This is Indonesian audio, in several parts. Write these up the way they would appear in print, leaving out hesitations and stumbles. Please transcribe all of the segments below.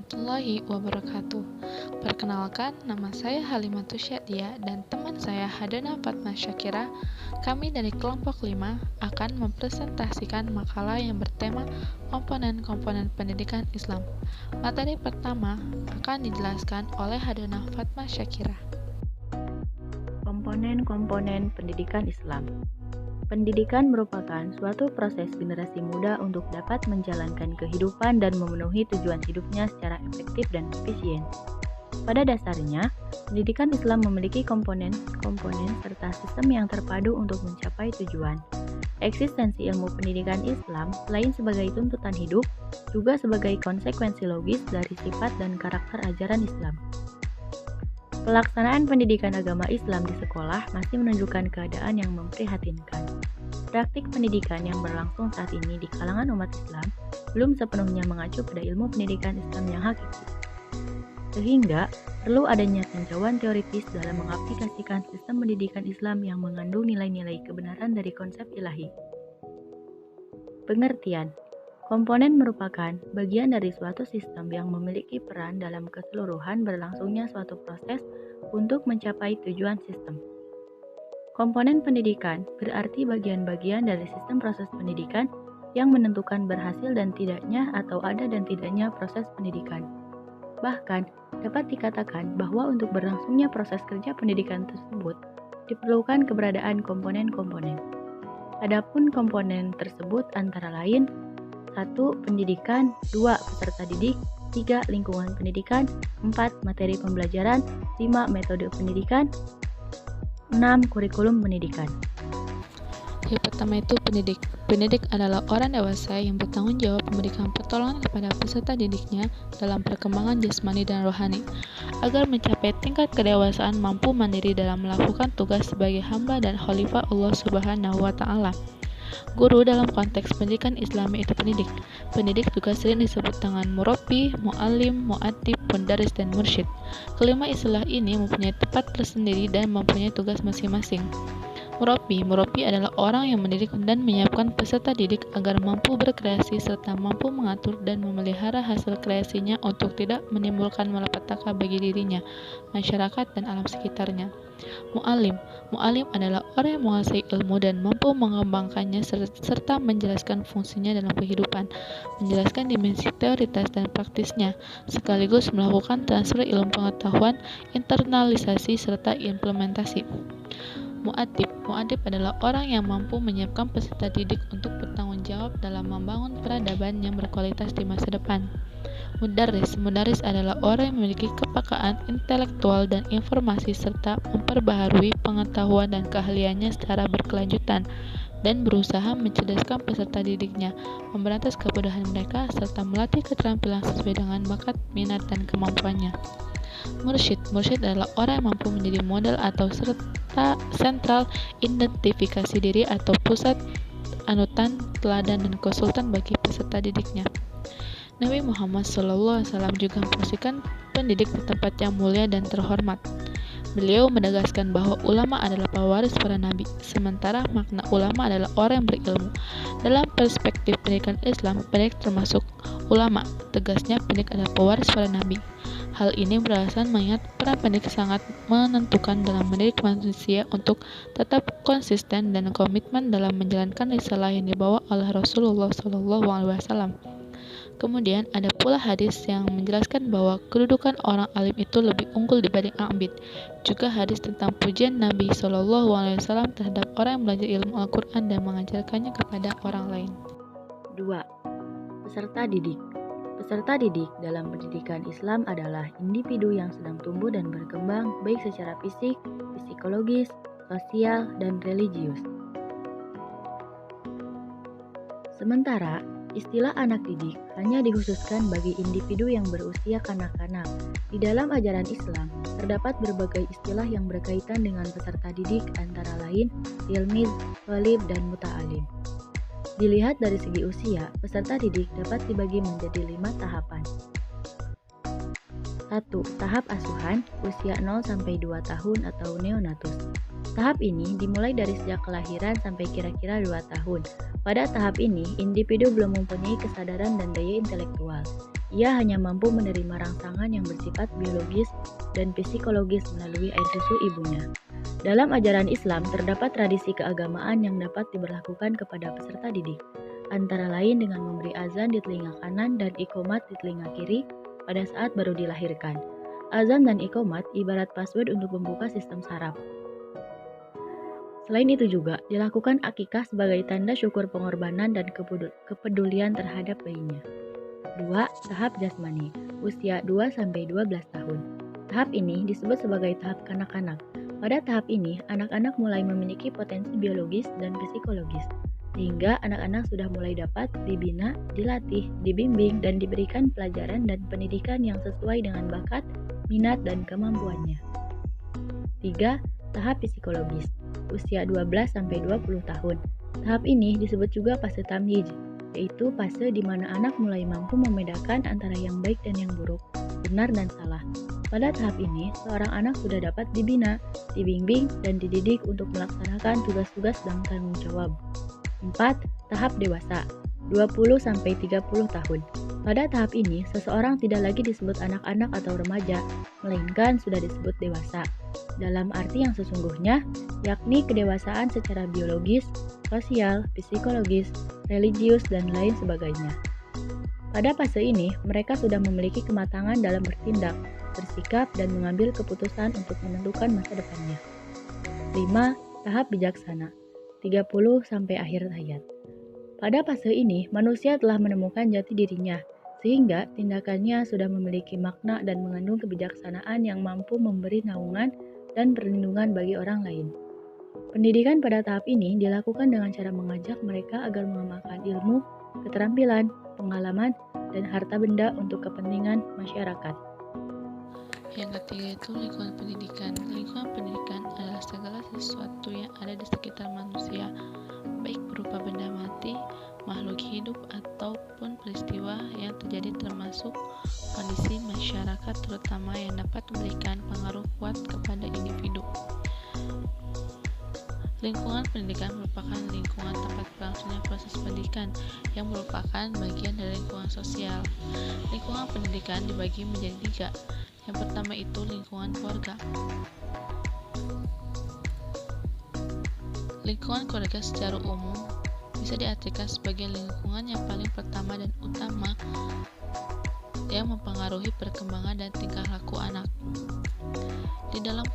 warahmatullahi wabarakatuh. Perkenalkan, nama saya Halimatus Syadia dan teman saya Hadana Fatma Syakira. Kami dari kelompok 5 akan mempresentasikan makalah yang bertema komponen-komponen pendidikan Islam. Materi pertama akan dijelaskan oleh Hadana Fatma Syakira. Komponen-komponen pendidikan Islam. Pendidikan merupakan suatu proses generasi muda untuk dapat menjalankan kehidupan dan memenuhi tujuan hidupnya secara efektif dan efisien. Pada dasarnya, pendidikan Islam memiliki komponen-komponen serta sistem yang terpadu untuk mencapai tujuan. Eksistensi ilmu pendidikan Islam selain sebagai tuntutan hidup, juga sebagai konsekuensi logis dari sifat dan karakter ajaran Islam. Pelaksanaan pendidikan agama Islam di sekolah masih menunjukkan keadaan yang memprihatinkan. Praktik pendidikan yang berlangsung saat ini di kalangan umat Islam belum sepenuhnya mengacu pada ilmu pendidikan Islam yang hakiki. Sehingga, perlu adanya tinjauan teoritis dalam mengaplikasikan sistem pendidikan Islam yang mengandung nilai-nilai kebenaran dari konsep ilahi. Pengertian. Komponen merupakan bagian dari suatu sistem yang memiliki peran dalam keseluruhan berlangsungnya suatu proses untuk mencapai tujuan sistem. Komponen pendidikan berarti bagian-bagian dari sistem proses pendidikan yang menentukan berhasil dan tidaknya atau ada dan tidaknya proses pendidikan. Bahkan, dapat dikatakan bahwa untuk berlangsungnya proses kerja pendidikan tersebut diperlukan keberadaan komponen-komponen. Adapun komponen tersebut antara lain 1. Pendidikan, 2. Peserta didik, 3. Lingkungan pendidikan, 4. Materi pembelajaran, 5. Metode pendidikan, 6. Kurikulum pendidikan. Yang pertama itu pendidik. Pendidik adalah orang dewasa yang bertanggung jawab memberikan pertolongan kepada peserta didiknya dalam perkembangan jasmani dan rohani, agar mencapai tingkat kedewasaan mampu mandiri dalam melakukan tugas sebagai hamba dan khalifah Allah Subhanahu wa Ta'ala. Guru dalam konteks pendidikan Islami itu pendidik. Pendidik juga sering disebut dengan murabbi, mu'allim, mu'addib, mudaris, dan mursyid. Kelima istilah ini mempunyai tempat tersendiri dan mempunyai tugas masing-masing. Murabbi adalah orang yang mendidik dan menyiapkan peserta didik agar mampu berkreasi serta mampu mengatur dan memelihara hasil kreasinya untuk tidak menimbulkan malapetaka bagi dirinya, masyarakat, dan alam sekitarnya. Mu'allim adalah orang yang menguasai ilmu dan mampu mengembangkannya serta menjelaskan fungsinya dalam kehidupan, menjelaskan dimensi teoritas dan praktisnya, sekaligus melakukan transfer ilmu pengetahuan, internalisasi, serta implementasi. Mu'addib adalah orang yang mampu menyiapkan peserta didik untuk bertanggung jawab dalam membangun peradaban yang berkualitas di masa depan. Mudaris adalah orang yang memiliki kepekaan intelektual dan informasi serta memperbaharui pengetahuan dan keahliannya secara berkelanjutan dan berusaha mencerdaskan peserta didiknya, memberantas kebodohan mereka, serta melatih keterampilan sesuai dengan bakat, minat, dan kemampuannya. Mursyid adalah orang yang mampu menjadi model atau serta sentral identifikasi diri atau pusat anutan, teladan, dan konsultan bagi peserta didiknya. Nabi Muhammad SAW juga memposisikan pendidik di tempat yang mulia dan terhormat. Beliau menegaskan bahwa ulama adalah pewaris para nabi, sementara makna ulama adalah orang yang berilmu. Dalam perspektif pendidikan Islam, pendidik termasuk ulama. Tegasnya, pendidik adalah pewaris para nabi. Hal ini beralasan mengingat peran pendidik sangat menentukan dalam mendidik manusia untuk tetap konsisten dan komitmen dalam menjalankan risalah yang dibawa oleh Rasulullah SAW. Kemudian ada pula hadis yang menjelaskan bahwa kedudukan orang alim itu lebih unggul dibanding abid. Juga hadis tentang pujian Nabi SAW terhadap orang yang belajar ilmu Al-Quran dan mengajarkannya kepada orang lain. 2. Peserta didik. Peserta didik dalam pendidikan Islam adalah individu yang sedang tumbuh dan berkembang baik secara fisik, psikologis, sosial, dan religius. Sementara, istilah anak didik hanya dikhususkan bagi individu yang berusia kanak-kanak. Di dalam ajaran Islam, terdapat berbagai istilah yang berkaitan dengan peserta didik antara lain tilmiz, thalib, dan muta'alim. Dilihat dari segi usia, peserta didik dapat dibagi menjadi 5 tahapan. 1. Tahap asuhan, usia 0-2 tahun atau neonatus. Tahap ini dimulai dari sejak kelahiran sampai kira-kira 2 tahun. Pada tahap ini, individu belum mempunyai kesadaran dan daya intelektual. Ia hanya mampu menerima rangsangan yang bersifat biologis dan psikologis melalui air susu ibunya. Dalam ajaran Islam, terdapat tradisi keagamaan yang dapat diberlakukan kepada peserta didik, antara lain dengan memberi azan di telinga kanan dan iqomat di telinga kiri pada saat baru dilahirkan. Azan dan iqomat ibarat password untuk membuka sistem saraf. Selain itu juga, dilakukan akikah sebagai tanda syukur pengorbanan dan kepedulian terhadap bayinya. 2. Tahap jasmani, usia 2-12 tahun. Tahap ini disebut sebagai tahap kanak-kanak. Pada tahap ini, anak-anak mulai memiliki potensi biologis dan psikologis, sehingga anak-anak sudah mulai dapat dibina, dilatih, dibimbing, dan diberikan pelajaran dan pendidikan yang sesuai dengan bakat, minat, dan kemampuannya. 3. Tahap psikologis, usia 12-20 tahun. Tahap ini disebut juga fase tamyiz, yaitu fase di mana anak mulai mampu membedakan antara yang baik dan yang buruk, benar dan salah. Pada tahap ini, seorang anak sudah dapat dibina, dibimbing, dan dididik untuk melaksanakan tugas-tugas dan tanggung jawab. 4. Tahap dewasa, 20-30 tahun. Pada tahap ini, seseorang tidak lagi disebut anak-anak atau remaja, melainkan sudah disebut dewasa. Dalam arti yang sesungguhnya, yakni kedewasaan secara biologis, sosial, psikologis, religius, dan lain sebagainya. Pada fase ini, mereka sudah memiliki kematangan dalam bertindak, bersikap, dan mengambil keputusan untuk menentukan masa depannya. 5. Tahap bijaksana, 30 sampai akhir hayat. Pada fase ini, manusia telah menemukan jati dirinya, sehingga tindakannya sudah memiliki makna dan mengandung kebijaksanaan yang mampu memberi naungan dan perlindungan bagi orang lain. Pendidikan pada tahap ini dilakukan dengan cara mengajak mereka agar mengamalkan ilmu, keterampilan, pengalaman, dan harta benda untuk kepentingan masyarakat. Yang ketiga itu lingkungan pendidikan. Lingkungan pendidikan adalah segala sesuatu yang ada di sekitar manusia, baik berupa benda mati, makhluk hidup, ataupun peristiwa yang terjadi, termasuk kondisi masyarakat terutama yang dapat memberikan pengaruh kuat kepada individu. Lingkungan pendidikan merupakan lingkungan tempat berlangsungnya proses pendidikan yang merupakan bagian dari lingkungan sosial. Lingkungan pendidikan dibagi menjadi 3. Yang pertama itu lingkungan keluarga. Lingkungan keluarga secara umum bisa diartikan sebagai lingkungan yang paling pertama dan utama yang mempengaruhi perkembangan dan tingkah laku anak. Di dalam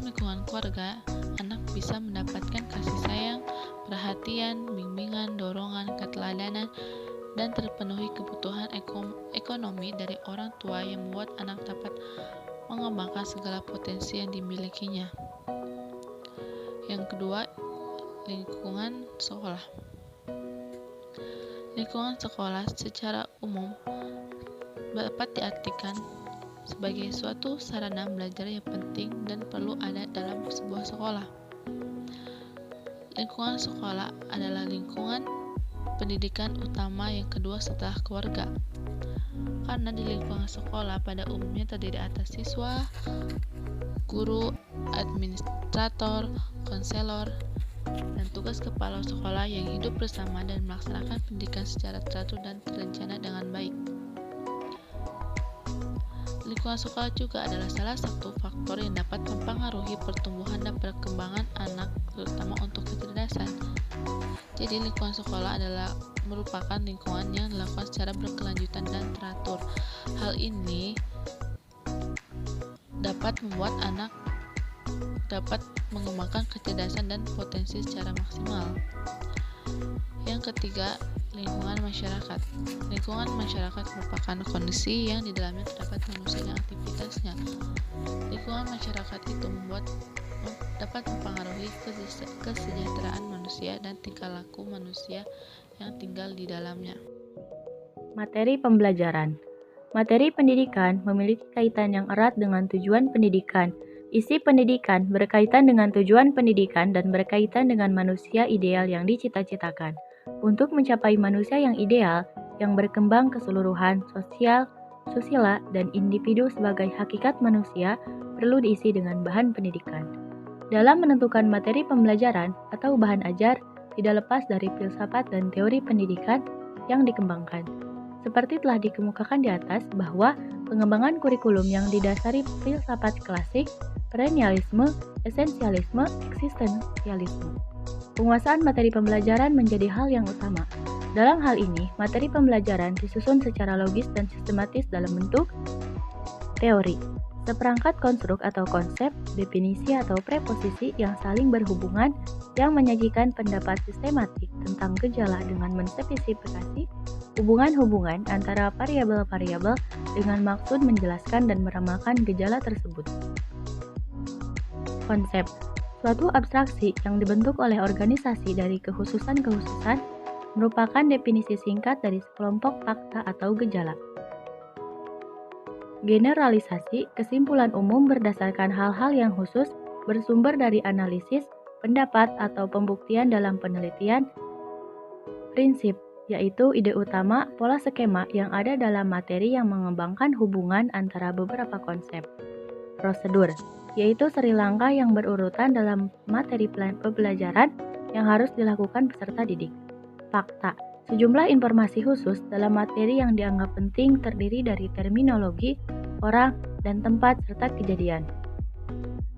lingkungan keluarga, anak bisa mendapatkan kasih sayang, perhatian, bimbingan, dorongan, keteladanan, dan terpenuhi kebutuhan ekonomi dari orang tua yang membuat anak dapat mengembangkan segala potensi yang dimilikinya. Yang kedua, lingkungan sekolah. Lingkungan sekolah secara umum dapat diartikan sebagai suatu sarana belajar yang penting dan perlu ada dalam sebuah sekolah. Lingkungan sekolah adalah lingkungan pendidikan utama yang kedua setelah keluarga. Karena di lingkungan sekolah pada umumnya terdiri atas siswa, guru, administrator, konselor, dan tugas kepala sekolah yang hidup bersama dan melaksanakan pendidikan secara teratur dan terencana dengan baik. Lingkungan sekolah juga adalah salah satu faktor yang dapat mempengaruhi pertumbuhan dan perkembangan anak, terutama untuk kecerdasan. Jadi lingkungan sekolah adalah merupakan lingkungan yang dilakukan secara berkelanjutan dan teratur. Hal ini dapat membuat anak dapat mengembangkan kecerdasan dan potensi secara maksimal. Yang ketiga, lingkungan masyarakat. Lingkungan masyarakat merupakan kondisi yang di dalamnya terdapat manusia dan aktivitasnya. Lingkungan masyarakat itu dapat mempengaruhi kesejahteraan manusia dan tingkah laku manusia yang tinggal di dalamnya. Materi pembelajaran. Materi pendidikan memiliki kaitan yang erat dengan tujuan pendidikan. Isi pendidikan berkaitan dengan tujuan pendidikan dan berkaitan dengan manusia ideal yang dicita-citakan. Untuk mencapai manusia yang ideal, yang berkembang keseluruhan sosial, dan individu sebagai hakikat manusia, perlu diisi dengan bahan pendidikan. Dalam menentukan materi pembelajaran atau bahan ajar, tidak lepas dari filsafat dan teori pendidikan yang dikembangkan. Seperti telah dikemukakan di atas bahwa pengembangan kurikulum yang didasari filsafat klasik, perennialisme, esensialisme, eksistensialisme. Penguasaan materi pembelajaran menjadi hal yang utama. Dalam hal ini, materi pembelajaran disusun secara logis dan sistematis dalam bentuk teori, seperangkat konstruk atau konsep, definisi atau preposisi yang saling berhubungan yang menyajikan pendapat sistematik tentang gejala dengan menspesifikasi hubungan-hubungan antara variabel-variabel dengan maksud menjelaskan dan meramalkan gejala tersebut. Konsep suatu abstraksi yang dibentuk oleh organisasi dari kekhususan-kekhususan merupakan definisi singkat dari sekelompok fakta atau gejala. Generalisasi kesimpulan umum berdasarkan hal-hal yang khusus bersumber dari analisis, pendapat atau pembuktian dalam penelitian. Prinsip yaitu ide utama pola skema yang ada dalam materi yang mengembangkan hubungan antara beberapa konsep. Prosedur yaitu seri langkah yang berurutan dalam materi pembelajaran yang harus dilakukan peserta didik. Fakta sejumlah informasi khusus dalam materi yang dianggap penting terdiri dari terminologi, orang, dan tempat serta kejadian.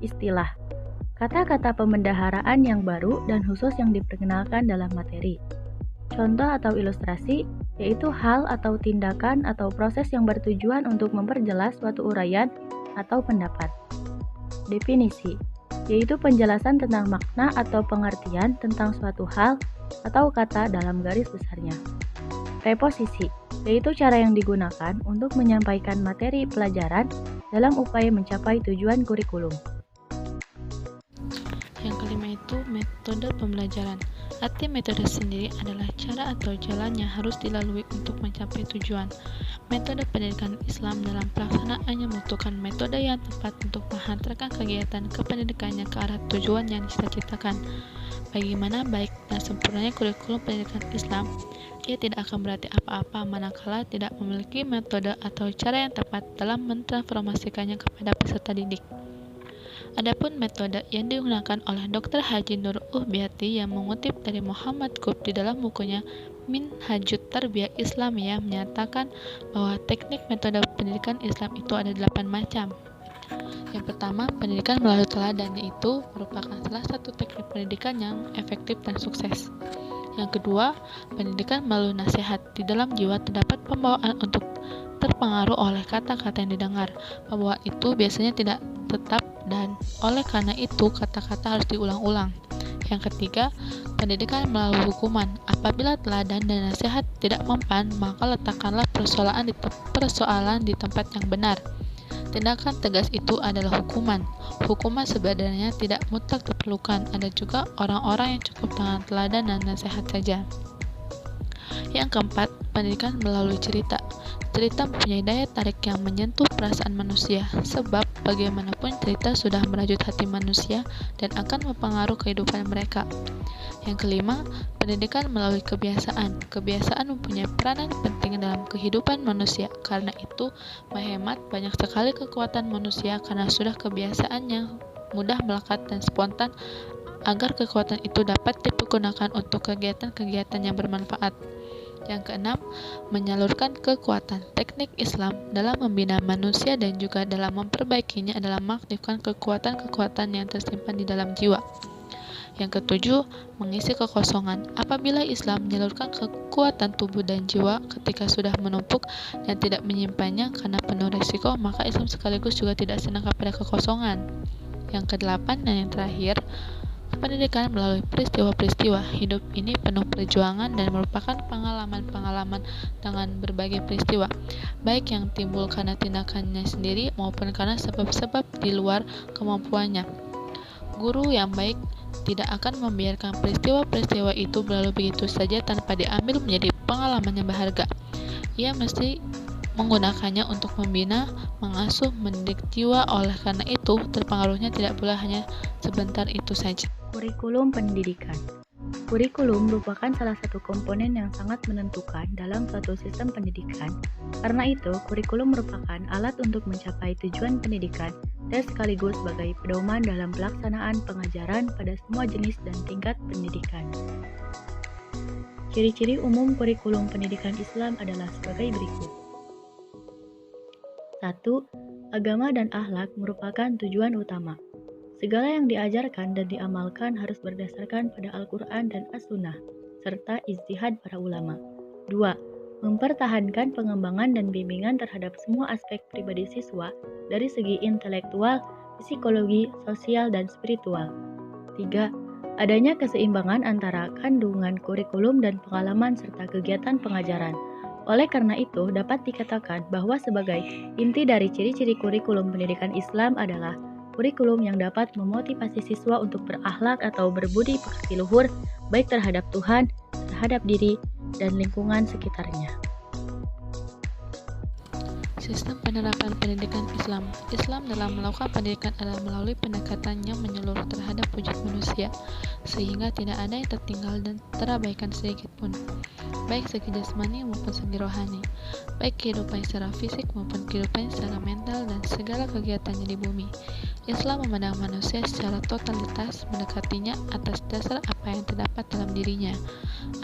Istilah kata-kata pembendaharaan yang baru dan khusus yang diperkenalkan dalam materi. Contoh atau ilustrasi yaitu hal atau tindakan atau proses yang bertujuan untuk memperjelas suatu uraian atau pendapat. Definisi yaitu penjelasan tentang makna atau pengertian tentang suatu hal atau kata dalam garis besarnya. Preposisi yaitu cara yang digunakan untuk menyampaikan materi pelajaran dalam upaya mencapai tujuan kurikulum. Yang kelima itu metode pembelajaran. Arti metode sendiri adalah cara atau jalan yang harus dilalui untuk mencapai tujuan. Metode pendidikan Islam dalam pelaksanaannya membutuhkan metode yang tepat untuk menghantarkan kegiatan kependidikannya ke arah tujuan yang dicita-citakan. Bagaimana baik dan sempurnanya kurikulum pendidikan Islam, ia tidak akan berarti apa-apa manakala tidak memiliki metode atau cara yang tepat dalam mentransformasikannya kepada peserta didik. Adapun metode yang digunakan oleh Dr. Haji Nur Uhbiati yang mengutip dari Muhammad Qutb di dalam bukunya Minhajut Tarbiyah Islamiyah menyatakan bahwa teknik metode pendidikan Islam itu ada 8 macam. Yang pertama, pendidikan melalui teladan, yaitu merupakan salah satu teknik pendidikan yang efektif dan sukses. Yang kedua, pendidikan melalui nasihat. Di dalam jiwa terdapat pembawaan untuk terpengaruh oleh kata-kata yang didengar. Pembawaan itu biasanya tidak tetap dan oleh karena itu kata-kata harus diulang-ulang. Yang ketiga, pendidikan melalui hukuman. Apabila teladan dan nasihat tidak mempan, maka letakkanlah persoalan di tempat yang benar. Tindakan tegas itu adalah hukuman. Hukuman sebenarnya tidak mutlak diperlukan. Ada juga orang-orang yang cukup dengan teladan dan nasihat saja. Yang keempat, pendidikan melalui cerita. Cerita mempunyai daya tarik yang menyentuh perasaan manusia, sebab bagaimanapun cerita sudah merajut hati manusia dan akan mempengaruhi kehidupan mereka. Yang kelima, pendidikan melalui kebiasaan. Kebiasaan mempunyai peranan penting dalam kehidupan manusia. Karena itu, menghemat banyak sekali kekuatan manusia karena sudah kebiasaan yang mudah melekat dan spontan agar kekuatan itu dapat dipergunakan untuk kegiatan-kegiatan yang bermanfaat. Yang keenam, menyalurkan kekuatan. Teknik Islam dalam membina manusia dan juga dalam memperbaikinya adalah mengaktifkan kekuatan-kekuatan yang tersimpan di dalam jiwa. Yang ketujuh, mengisi kekosongan. Apabila Islam menyalurkan kekuatan tubuh dan jiwa ketika sudah menumpuk dan tidak menyimpannya karena penuh risiko, maka Islam sekaligus juga tidak senang kepada kekosongan. Yang kedelapan dan yang terakhir, pendidikan melalui peristiwa-peristiwa. Hidup ini penuh perjuangan dan merupakan pengalaman-pengalaman dengan berbagai peristiwa, baik yang timbul karena tindakannya sendiri maupun karena sebab-sebab di luar kemampuannya. Guru yang baik tidak akan membiarkan peristiwa-peristiwa itu berlalu begitu saja tanpa diambil menjadi pengalaman yang berharga. Ia mesti menggunakannya untuk membina, mengasuh, mendidik jiwa. Oleh karena itu, terpengaruhnya tidak pula hanya sebentar itu saja. Kurikulum pendidikan. Kurikulum merupakan salah satu komponen yang sangat menentukan dalam suatu sistem pendidikan. Karena itu, kurikulum merupakan alat untuk mencapai tujuan pendidikan dan sekaligus sebagai pedoman dalam pelaksanaan pengajaran pada semua jenis dan tingkat pendidikan. Ciri-ciri umum kurikulum pendidikan Islam adalah sebagai berikut. 1. Agama dan akhlak merupakan tujuan utama. Segala yang diajarkan dan diamalkan harus berdasarkan pada Al-Quran dan As-Sunnah, serta ijtihad para ulama. 2. Mempertahankan pengembangan dan bimbingan terhadap semua aspek pribadi siswa dari segi intelektual, psikologi, sosial, dan spiritual. 3. Adanya keseimbangan antara kandungan kurikulum dan pengalaman serta kegiatan pengajaran. Oleh karena itu, dapat dikatakan bahwa sebagai inti dari ciri-ciri kurikulum pendidikan Islam adalah kurikulum yang dapat memotivasi siswa untuk berakhlak atau berbudi pekerti luhur, baik terhadap Tuhan, terhadap diri, dan lingkungan sekitarnya. Sistem penerapan pendidikan Islam. Islam dalam melakukan pendidikan adalah melalui pendekatan yang menyeluruh terhadap wujud manusia, sehingga tidak ada yang tertinggal dan terabaikan sedikit pun, baik segi jasmani maupun segi rohani, baik kehidupan secara fisik maupun kehidupan secara mental dan segala kegiatannya di bumi. Islam memandang manusia secara totalitas, mendekatinya atas dasar apa yang terdapat dalam dirinya,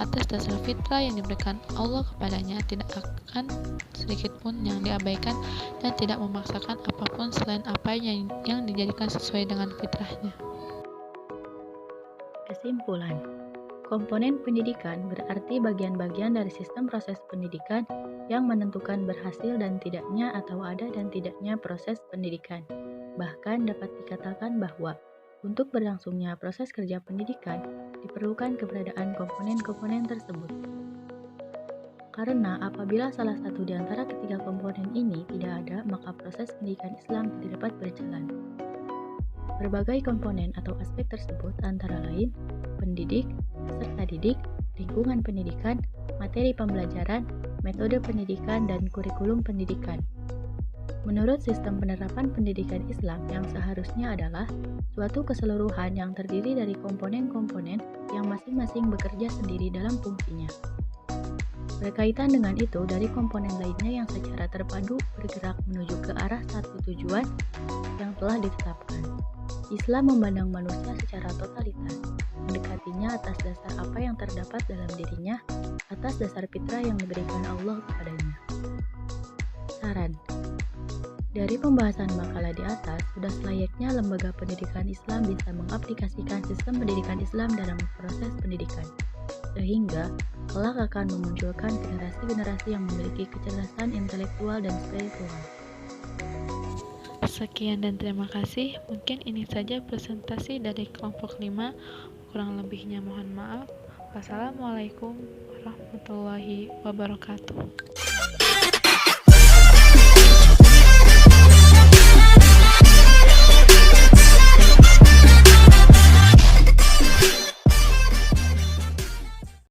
atas dasar fitrah yang diberikan Allah kepadanya, tidak akan sedikit pun yang diabaikan dan tidak memaksakan apapun selain apa yang dijadikan sesuai dengan fitrahnya. Kesimpulan, komponen pendidikan berarti bagian-bagian dari sistem proses pendidikan yang menentukan berhasil dan tidaknya atau ada dan tidaknya proses pendidikan. Bahkan dapat dikatakan bahwa untuk berlangsungnya proses kerja pendidikan diperlukan keberadaan komponen-komponen tersebut. Karena apabila salah satu di antara ketiga komponen ini tidak ada, maka proses pendidikan Islam tidak dapat berjalan. Berbagai komponen atau aspek tersebut antara lain pendidik, peserta didik, lingkungan pendidikan, materi pembelajaran, metode pendidikan, dan kurikulum pendidikan. Menurut sistem penerapan pendidikan Islam yang seharusnya adalah suatu keseluruhan yang terdiri dari komponen-komponen yang masing-masing bekerja sendiri dalam fungsinya. Berkaitan dengan itu, dari komponen lainnya yang secara terpadu bergerak menuju ke arah satu tujuan yang telah ditetapkan. Islam memandang manusia secara totalitas, mendekatinya atas dasar apa yang terdapat dalam dirinya, atas dasar fitrah yang diberikan Allah kepadanya. Saran. Dari pembahasan makalah di atas, sudah selayaknya lembaga pendidikan Islam bisa mengaplikasikan sistem pendidikan Islam dalam proses pendidikan, sehingga kelak akan memunculkan generasi-generasi yang memiliki kecerdasan intelektual dan spiritual. Sekian dan terima kasih. Mungkin ini saja presentasi dari kelompok 5. Kurang lebihnya mohon maaf. Wassalamualaikum warahmatullahi wabarakatuh.